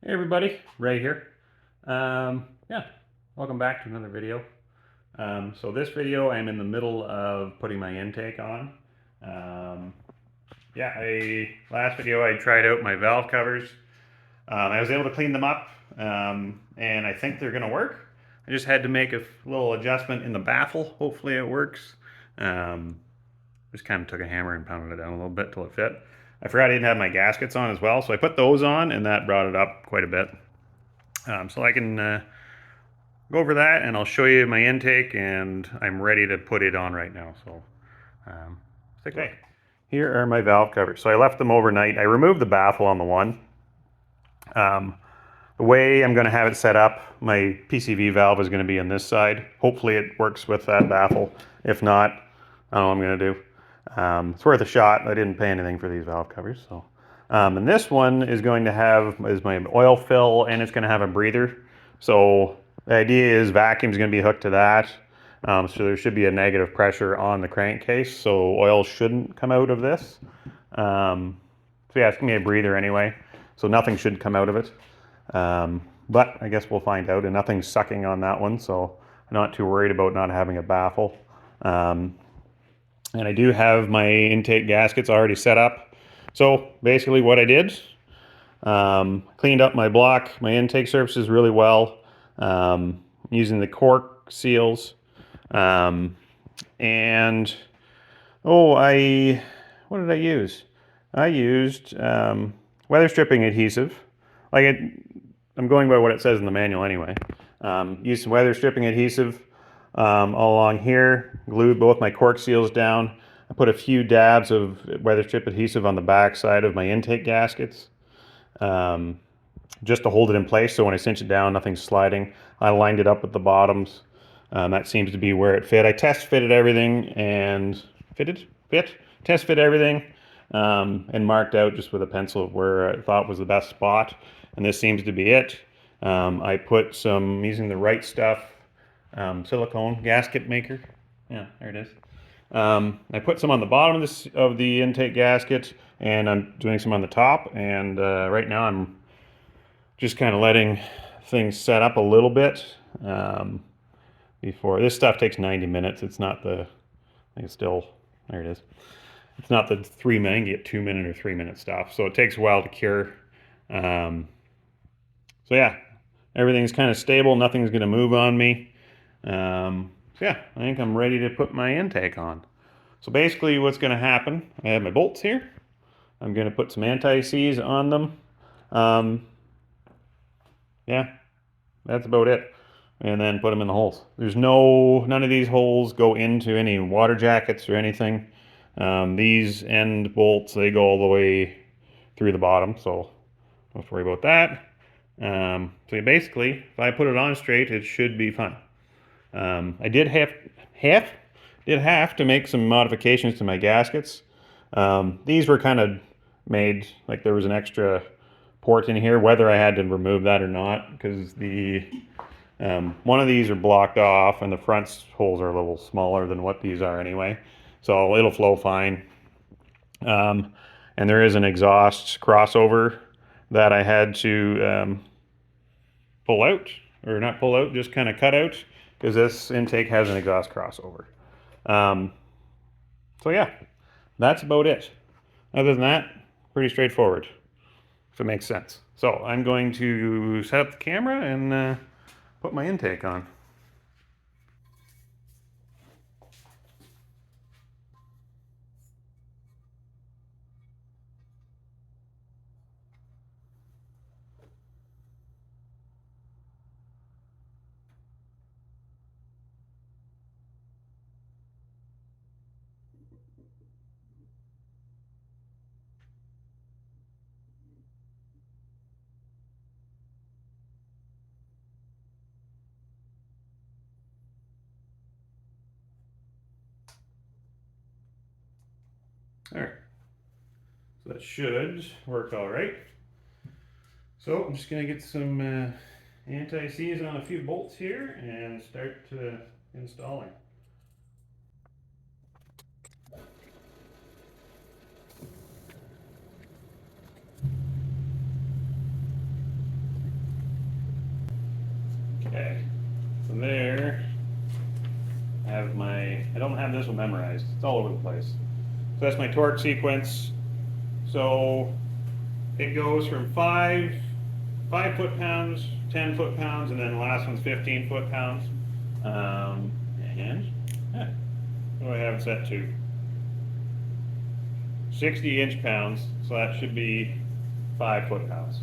Hey everybody, Ray here. Yeah, welcome back to another video. So this video I'm in the middle of putting my intake on. Last video I tried out my valve covers. I was able to clean them up and I think they're gonna work. I just had to make a little adjustment in the baffle. Hopefully it works. Just kind of took a hammer and pounded it down a little bit till it fit. I forgot I didn't have my gaskets on as well, so I put those on and that brought it up quite a bit. So I can go over that and I'll show you my intake, and I'm ready to put it on right now. So stick with it. Here are my valve covers. So I left them overnight. I removed the baffle on the one. The way I'm going to have it set up, my PCV valve is going to be on this side. Hopefully it works with that baffle. If not, I don't know what I'm going to do. It's worth a shot. I didn't pay anything for these valve covers. So, and this one is going to have my oil fill, and it's going to have a breather. So the idea is vacuum is going to be hooked to that. So there should be a negative pressure on the crankcase, so oil shouldn't come out of this. So yeah, it's going to be a breather anyway, so nothing should come out of it. But I guess we'll find out, and nothing's sucking on that one, so I'm not too worried about not having a baffle. And I do have my intake gaskets already set up. So basically what I did, cleaned up my block, my intake surfaces really well, using the cork seals. What did I use? I used weather stripping adhesive. I'm going by what it says in the manual anyway. Used some weather stripping adhesive all along here, glued both my cork seals down. I put a few dabs of weather strip adhesive on the back side of my intake gaskets, just to hold it in place so when I cinch it down, nothing's sliding. I lined it up with the bottoms. That seems to be where it fit. I test fitted everything and test fit everything and marked out just with a pencil where I thought was the best spot, and this seems to be it. I put some, using the right stuff, silicone gasket maker. Yeah, there it is. I put some on the bottom of the intake gasket, and I'm doing some on the top, and right now I'm just kind of letting things set up a little bit before. This stuff takes 90 minutes. It's not the, I think it's still, there it is. It's not the 3-minute, you get 2-minute or 3-minute stuff, so it takes a while to cure. So yeah, everything's kind of stable. Nothing's going to move on me. So yeah, I think I'm ready to put my intake on. So basically what's going to happen, I have my bolts here. I'm going to put some anti-seize on them. Yeah, that's about it. And then put them in the holes. There's none of these holes go into any water jackets or anything. These end bolts, they go all the way through the bottom, so don't have to worry about that. So basically, if I put it on straight, it should be fine. I did have to make some modifications to my gaskets. These were kind of made like there was an extra port in here, whether I had to remove that or not, because the one of these are blocked off and the front holes are a little smaller than what these are anyway, so it'll flow fine. And there is an exhaust crossover that I had to pull out, or not pull out, just kind of cut out, because this intake has an exhaust crossover. So yeah, that's about it. Other than that, pretty straightforward, if it makes sense. So I'm going to set up the camera and put my intake on. All right, so that should work all right. So I'm just gonna get some anti-seize on a few bolts here and start installing. Okay, so there I have my, I don't have this one memorized, it's all over the place. So that's my torque sequence. So it goes from 5 foot-pounds, 10 foot-pounds, and then the last one's 15 foot-pounds. And yeah, what do I have it set to? 60 inch-pounds, so that should be 5 foot-pounds.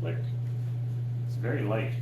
Like, it's very light.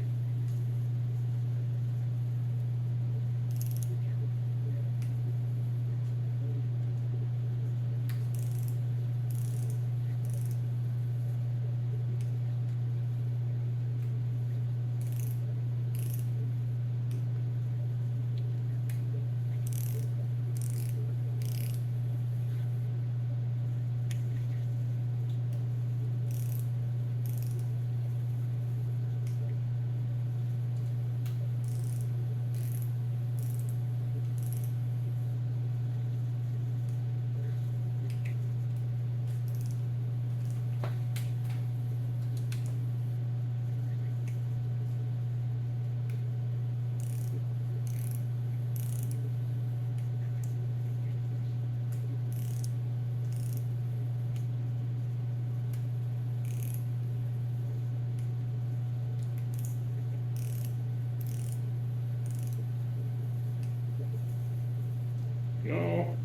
Go.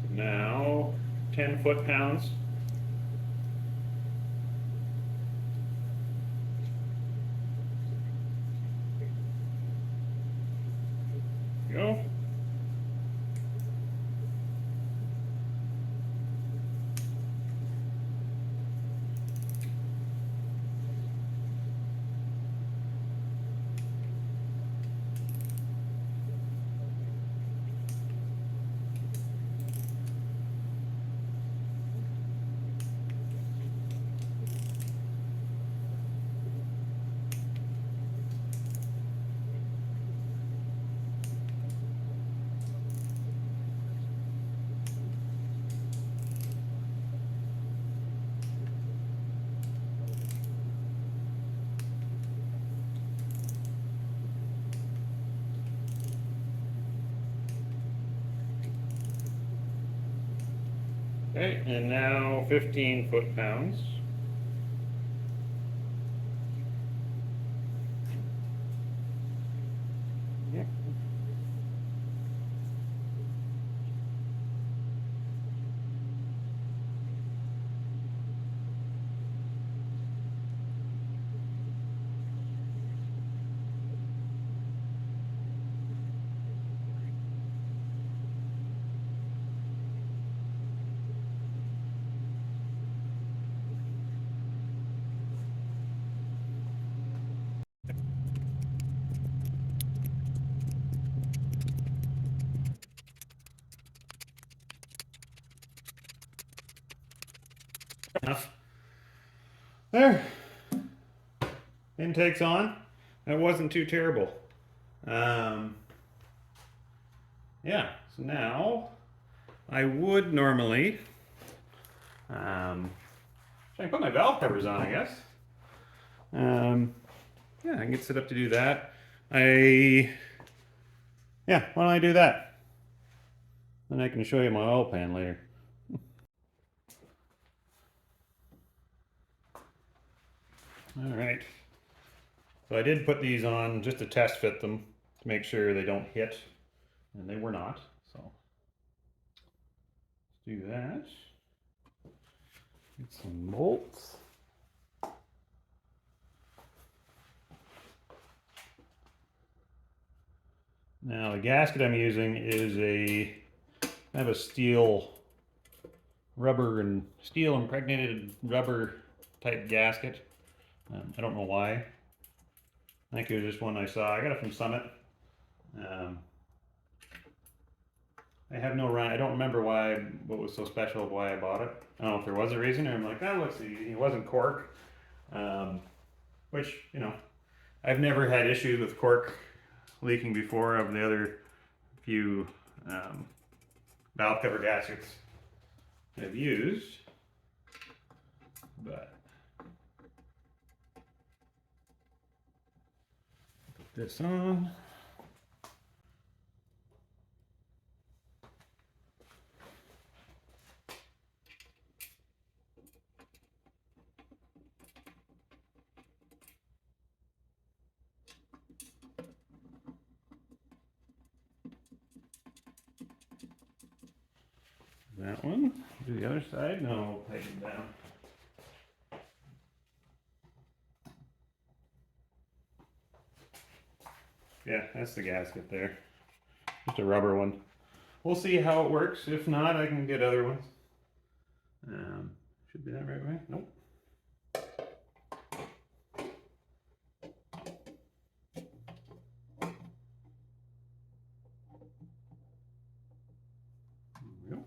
So now 10 foot-pounds. Go. Okay, and now 15 foot-pounds. Yep. Enough. There. Intake's on. That wasn't too terrible. Yeah, so now I would normally try and put my valve covers on, I guess. Yeah, I can get set up to do that. Yeah, why don't I do that? Then I can show you my oil pan later. All right. So I did put these on just to test fit them to make sure they don't hit, and they were not. So let's do that. Get some bolts. Now the gasket I'm using is a kind of a steel impregnated rubber type gasket. I don't know why. I think it was just one I saw. I got it from Summit. I have no I don't remember what was so special, why I bought it. I don't know if there was a reason, or I'm like, that looks easy. It wasn't cork, which, you know, I've never had issues with cork leaking before of the other few valve cover gaskets I've used, but put this on. That one. Do the other side. No, we'll tighten it down. Yeah, that's the gasket there. Just a rubber one. We'll see how it works. If not, I can get other ones. Should be that right way. Nope. There we go.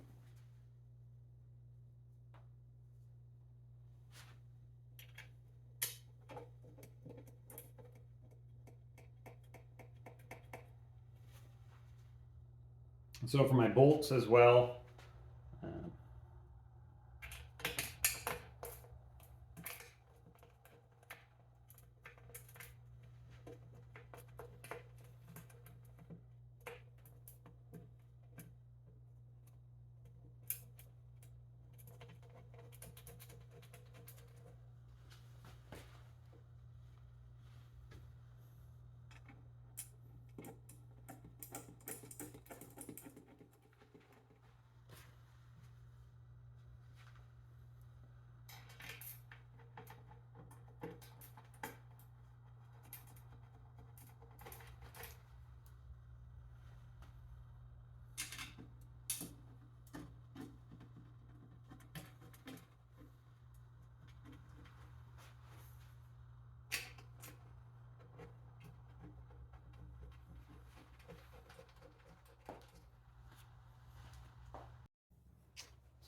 So for my bolts as well,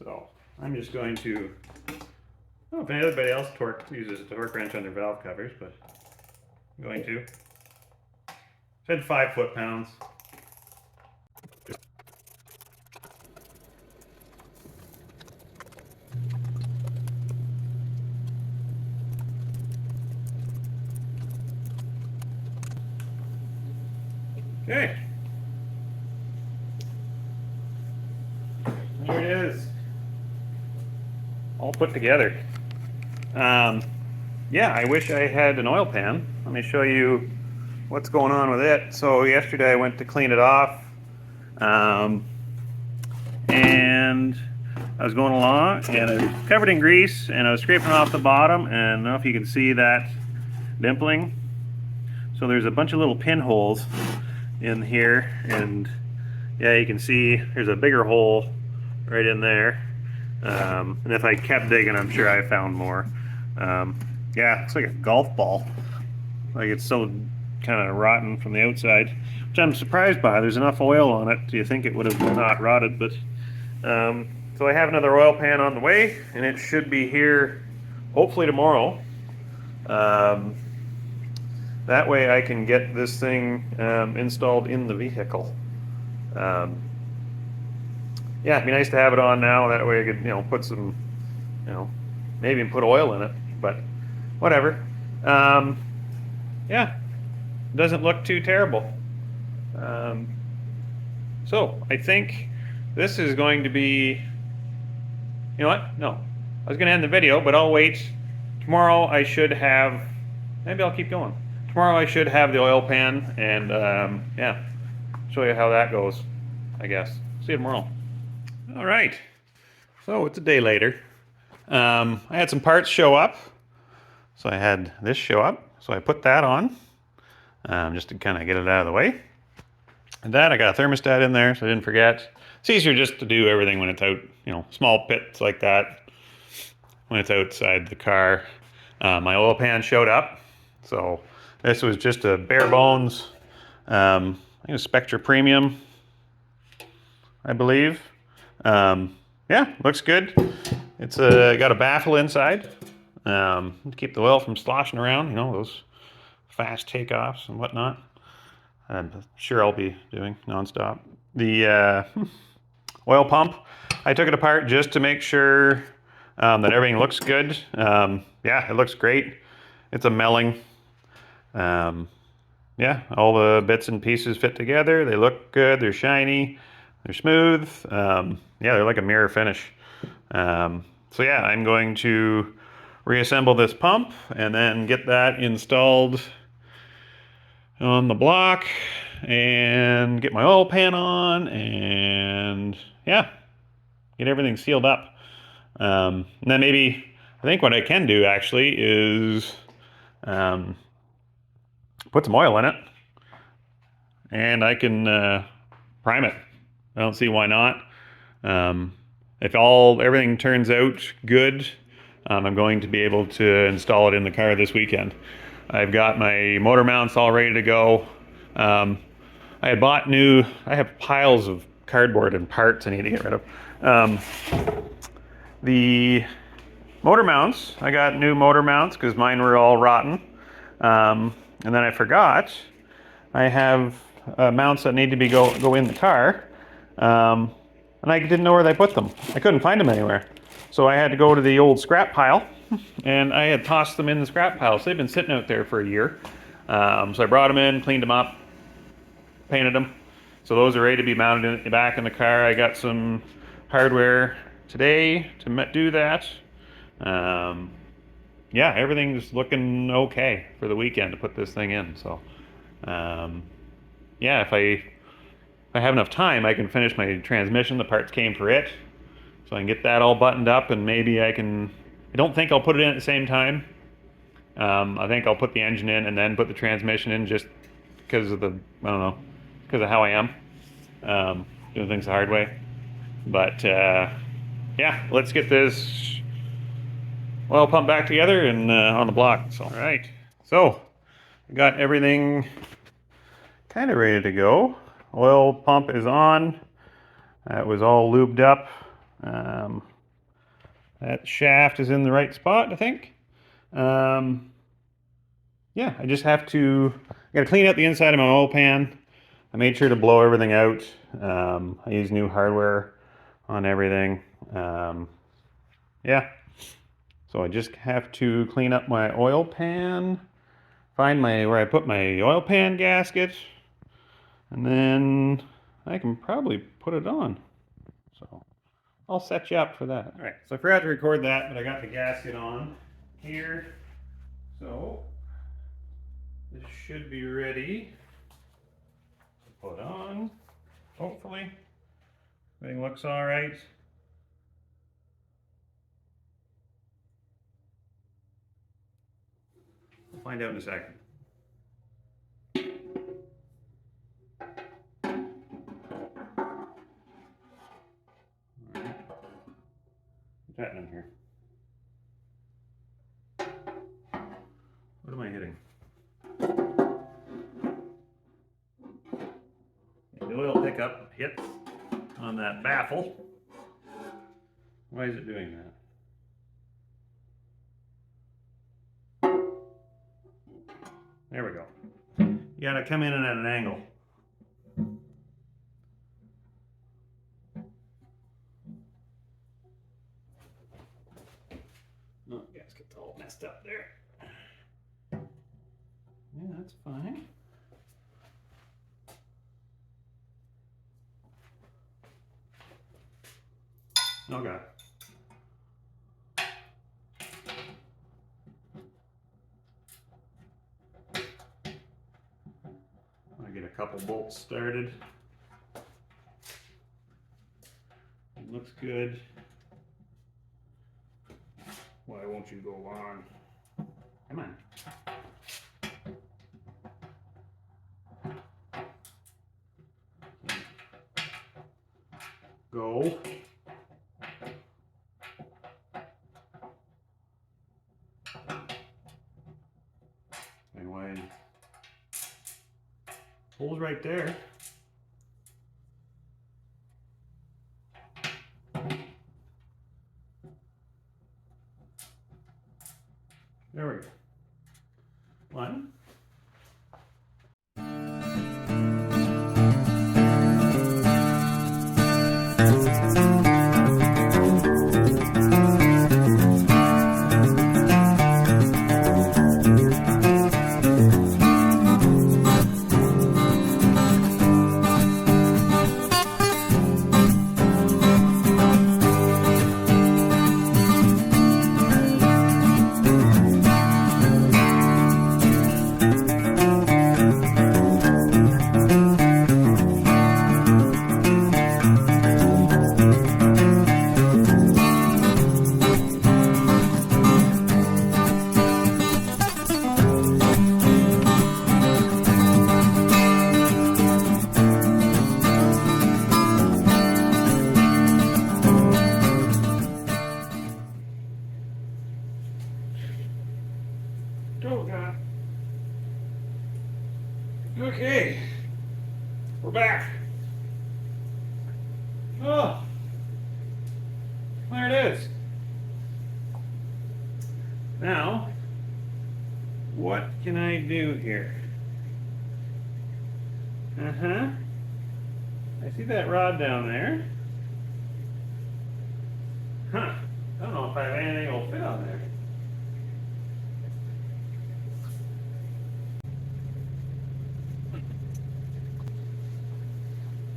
so I'm just going to, I don't know if anybody else uses a torque wrench on their valve covers, but I'm going to. Said 5 foot-pounds. Okay. There it is. All put together. Yeah, I wish I had an oil pan. Let me show you what's going on with it. So yesterday I went to clean it off, and I was going along and it was covered in grease and I was scraping off the bottom, and I don't know if you can see that dimpling. So there's a bunch of little pinholes in here, and yeah, you can see there's a bigger hole right in there. And if I kept digging, I'm sure I found more. Yeah, it's like a golf ball. Like, it's so kind of rotten from the outside, which I'm surprised by. There's enough oil on it. You think it would have not rotted, but so I have another oil pan on the way, and it should be here hopefully tomorrow. That way I can get this thing installed in the vehicle. Yeah, it'd be nice to have it on now. That way I could, put some, maybe even put oil in it, but whatever. Yeah, doesn't look too terrible. So I think this is going to be, you know what? No, I was going to end the video, but I'll wait. Tomorrow I should have, maybe I'll keep going. Tomorrow I should have the oil pan, and yeah, show you how that goes, I guess. See you tomorrow. All right, so it's a day later. I had some parts show up. So I had this show up, so I put that on, just to kind of get it out of the way. And that, I got a thermostat in there, so I didn't forget. It's easier just to do everything when it's out, small pits like that, when it's outside the car. My oil pan showed up, so this was just a bare bones, I think it was Spectra Premium, I believe. Yeah, looks good. It's got a baffle inside to keep the oil from sloshing around, those fast takeoffs and whatnot. I'm sure I'll be doing nonstop. The oil pump, I took it apart just to make sure that everything looks good. Yeah, it looks great. It's a melling. Yeah, all the bits and pieces fit together. They look good. They're shiny. They're smooth. Yeah, they're like a mirror finish. So yeah, I'm going to reassemble this pump and then get that installed on the block and get my oil pan on and yeah, get everything sealed up. And then maybe, I think what I can do actually is put some oil in it and I can prime it. I don't see why not. If everything turns out good, I'm going to be able to install it in the car this weekend. I've got my motor mounts all ready to go. I have piles of cardboard and parts I need to get rid of. The motor mounts, I got new motor mounts because mine were all rotten. And then I forgot, I have mounts that need to go in the car. And I didn't know where they put them. I couldn't find them anywhere. So I had to go to the old scrap pile, and I had tossed them in the scrap pile. So they've been sitting out there for a year. So I brought them in, cleaned them up, painted them. So those are ready to be mounted back in the car. I got some hardware today to do that. Yeah, everything's looking okay for the weekend to put this thing in. So yeah, if I have enough time, I can finish my transmission. The parts came for it. So I can get that all buttoned up and maybe I don't think I'll put it in at the same time. I think I'll put the engine in and then put the transmission in just because of because of how I am. Doing things the hard way. But yeah, let's get this oil pump back together and on the block. So, all right. So I got everything kind of ready to go. Oil pump is on. It was all lubed up. That shaft is in the right spot, I think. Yeah, I just have to, I gotta clean out the inside of my oil pan. I made sure to blow everything out. I use new hardware on everything. Yeah, so I just have to clean up my oil pan, find where I put my oil pan gasket, and then I can probably put it on. So I'll set you up for that. All right, so I forgot to record that, but I got the gasket on here. So this should be ready to put on, hopefully. Everything looks all right. We'll find out in a second. What's happening here? What am I hitting? The oil pickup hits on that baffle. Why is it doing that? There we go. You gotta come in and at an angle. Oh, the gasket's all messed up there. Yeah, that's fine. Okay. I get a couple bolts started. It looks good. Why won't you go on? Come on. Go. Anyway, hole's right there. There we go. One. back. Oh, there it is. Now, what can I do here? I see that rod down there. Huh. I don't know if I have anything that will fit on there.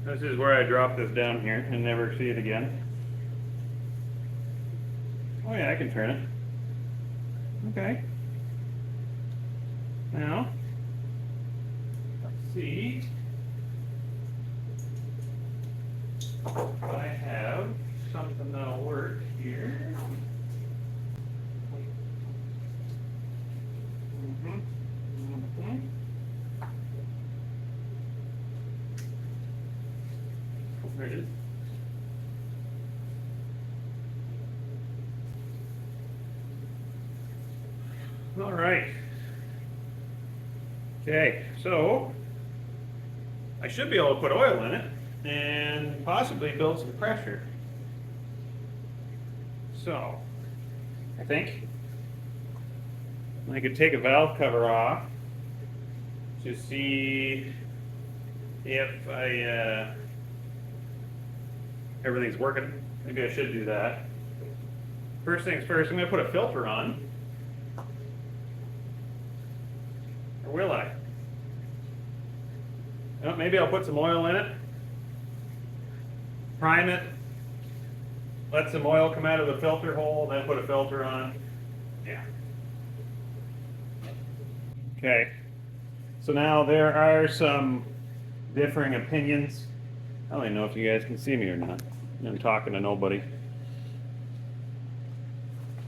This is where I drop this down here and never see it again. Oh yeah, I can turn it. Okay. Now, let's see if I have something that'll work here. There it is. All right. Okay, so I should be able to put oil in it and possibly build some pressure. So I think I could take a valve cover off to see if everything's working. Maybe I should do that. First things first, I'm going to put a filter on. Or will I? Oh, maybe I'll put some oil in it. Prime it. Let some oil come out of the filter hole, then put a filter on. Yeah. Okay. So now there are some differing opinions. I don't even know if you guys can see me or not. I'm talking to nobody. Can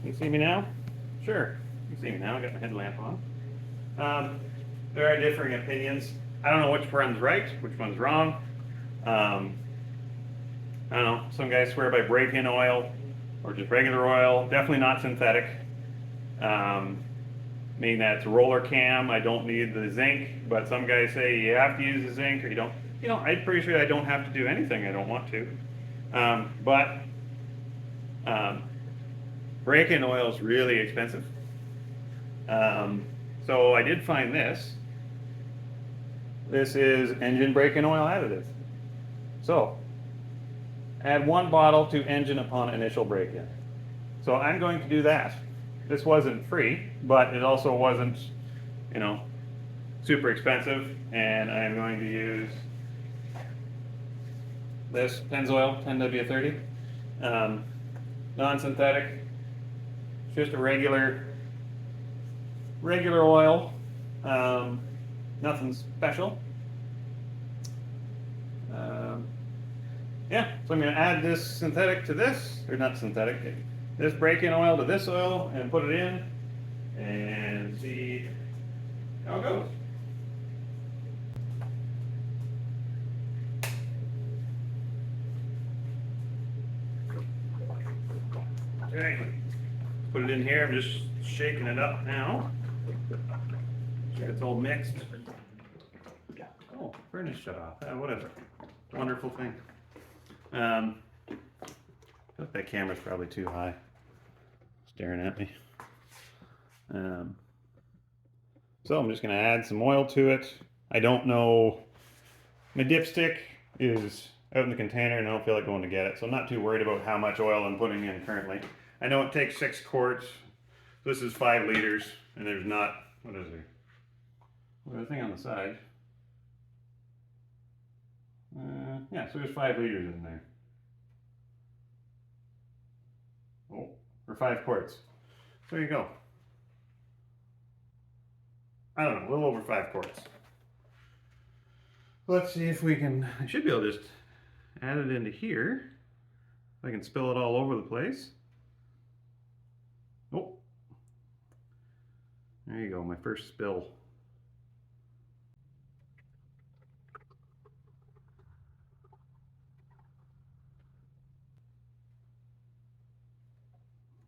you see me now? Sure. You can see me now. I got my headlamp on. There are differing opinions. I don't know which one's right, which one's wrong. I don't know. Some guys swear by break-in oil or just regular oil. Definitely not synthetic. Meaning that it's roller cam. I don't need the zinc, but some guys say you have to use the zinc or you don't. You know, I'm pretty sure I don't have to do anything I don't want to. Break-in oil is really expensive. So I did find this. This is engine break-in oil additive. So add 1 bottle to engine upon initial break-in. So I'm going to do that. This wasn't free, but it also wasn't, you know, super expensive. And I'm going to use this Pennzoil 10W30, non-synthetic, just a regular oil, nothing special. Yeah, so I'm going to add this synthetic to this, or not synthetic, this break-in oil to this oil and put it in and see how it goes. Okay, put it in here. I'm just shaking it up now. Sure it's all mixed. Oh, furnace shut off. Whatever. Wonderful thing. I think that camera's probably too high. Staring at me. So I'm just going to add some oil to it. I don't know. My dipstick is out in the container and I don't feel like going to get it. So I'm not too worried about how much oil I'm putting in currently. I know it takes 6 quarts. This is 5 liters and there's not, what is there? Well, the thing on the side. Yeah, so there's 5 liters in there. Oh, or 5 quarts. So there you go. I don't know, a little over 5 quarts. Let's see if we can, I should be able to just add it into here. I can spill it all over the place. Oh, there you go, my first spill.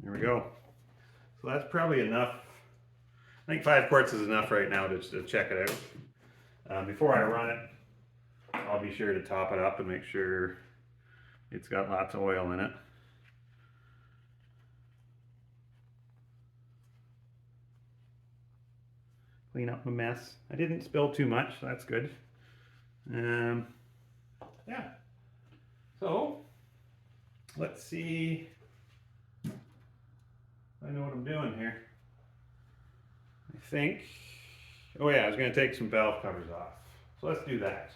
There we go. So that's probably enough. I think 5 quarts is enough right now to check it out. Before I run it, I'll be sure to top it up and make sure it's got lots of oil in it. Clean up my mess. I didn't spill too much, so that's good. Yeah. So, let's see. I know what I'm doing here. I think, oh yeah, I was going to take some valve covers off. So let's do that.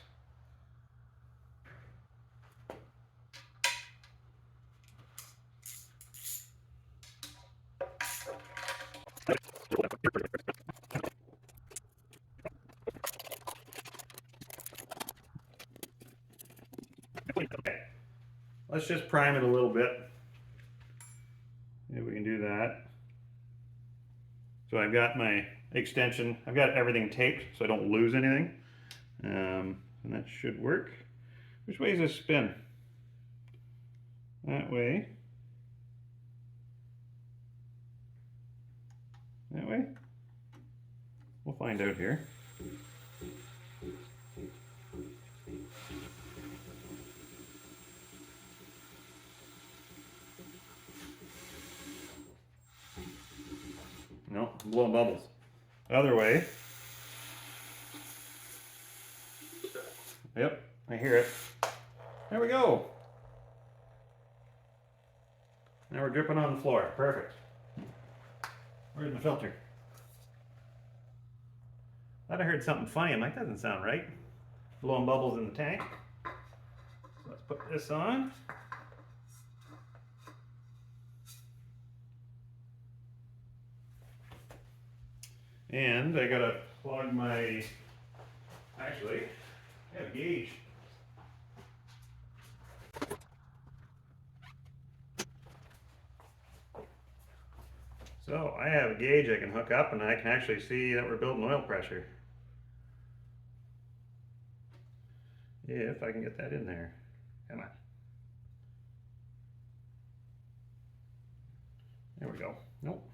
Okay. Let's just prime it a little bit. Maybe we can do that. So I've got my extension, I've got everything taped so I don't lose anything. And that should work. Which way is this spin? That way. That way? We'll find out here. No, I'm blowing bubbles. The other way. Yep, I hear it. There we go. Now we're dripping on the floor. Perfect. Where's my filter? Thought I heard something funny. I'm like, that doesn't sound right. Blowing bubbles in the tank. So let's put this on. And I gotta plug my, actually, I have a gauge. So I have a gauge I can hook up and I can actually see that we're building oil pressure. If I can get that in there. Come on. There we go. Nope.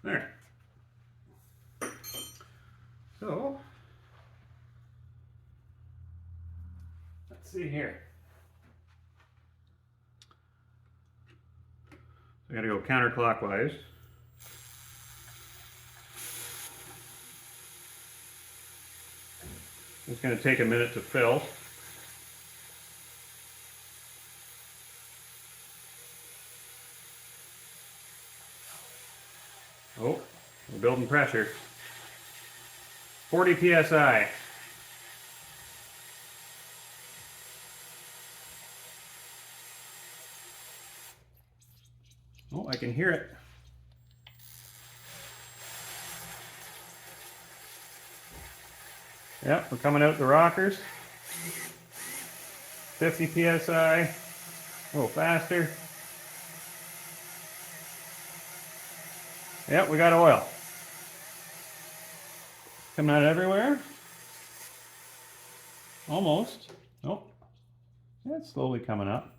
There. So, let's see here. So I gotta go counterclockwise. It's gonna take a minute to fill. Oh, we're building pressure. 40 psi. Oh, I can hear it. Yep, we're coming out the rockers. 50 psi. A little faster. Yep, we got oil. Coming out everywhere. Almost. Nope. Yeah, it's slowly coming up.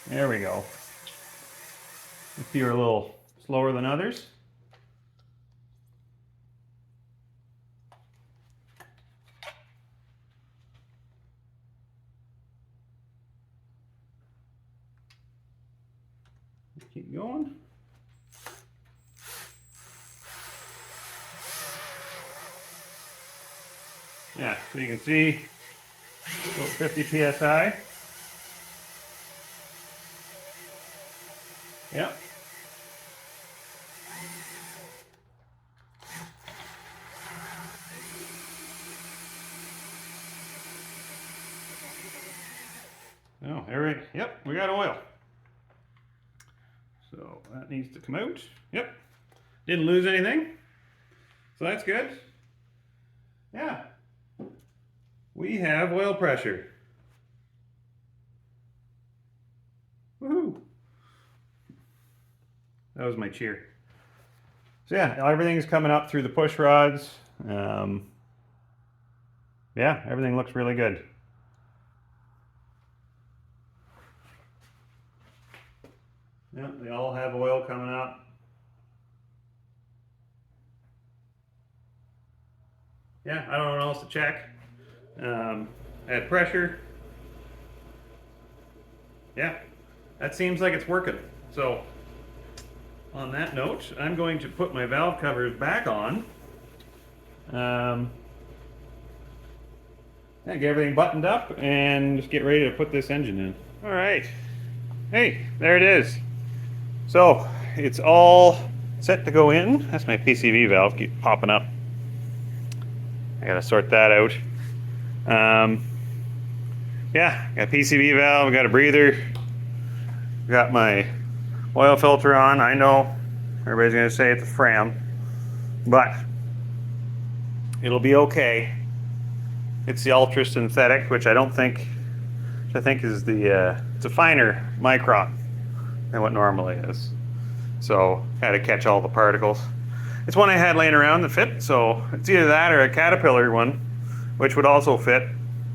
There we go. A few are a little slower than others. Keep going. Yeah, so you can see about 50 psi. Yep. Oh, yep, we got oil. So that needs to come out. Yep. Didn't lose anything. So that's good. Yeah. We have oil pressure. Woohoo! That was my cheer. So yeah, everything's coming up through the push rods. Yeah, everything looks really good. Yeah, they all have oil coming up. Yeah, I don't know what else to check. Add pressure. Yeah, that seems like it's working. So on that note, I'm going to put my valve covers back on. Yeah, get everything buttoned up and just get ready to put this engine in. All right. Hey, there it is. So it's all set to go in. That's my PCV valve keep popping up. I gotta sort that out. Yeah, got a PCV valve, got a breather, got my oil filter on. I know everybody's gonna say it's a Fram, but it'll be okay. It's the ultra synthetic, which I think is the it's a finer micron than what normally is. So had to catch all the particles. It's one I had laying around that fit, so it's either that or a Caterpillar one, which would also fit.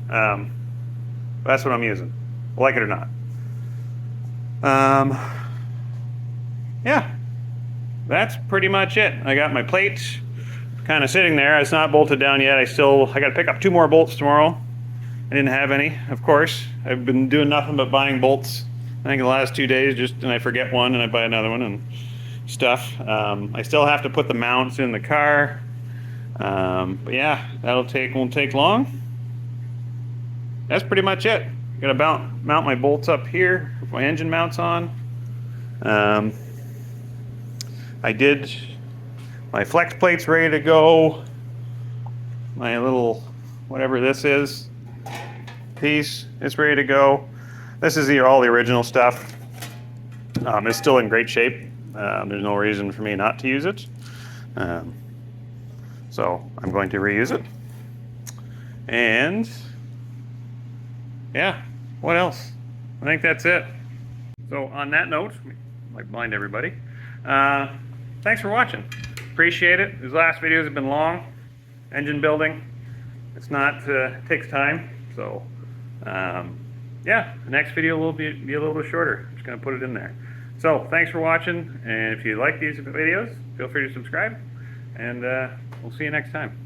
That's what I'm using, like it or not. Yeah, that's pretty much it. I got my plate kind of sitting there. It's not bolted down yet. I got to pick up 2 more bolts tomorrow. I didn't have any, of course. I've been doing nothing but buying bolts. I think the last 2 days, and I forget one and I buy another one and stuff. I still have to put the mounts in the car. But yeah, won't take long. That's pretty much it. Gotta mount my bolts up here with my engine mounts on. I did my flex plates ready to go. My little, whatever this is, piece is ready to go. This is all the original stuff. It's still in great shape. There's no reason for me not to use it. So I'm going to reuse it. And yeah, what else? I think that's it. So on that note, like blind everybody, thanks for watching. Appreciate it. These last videos have been long. Engine building. It's not, it takes time. So yeah, the next video will be a little bit shorter. Just gonna put it in there. So thanks for watching, and if you like these videos, feel free to subscribe, and we'll see you next time.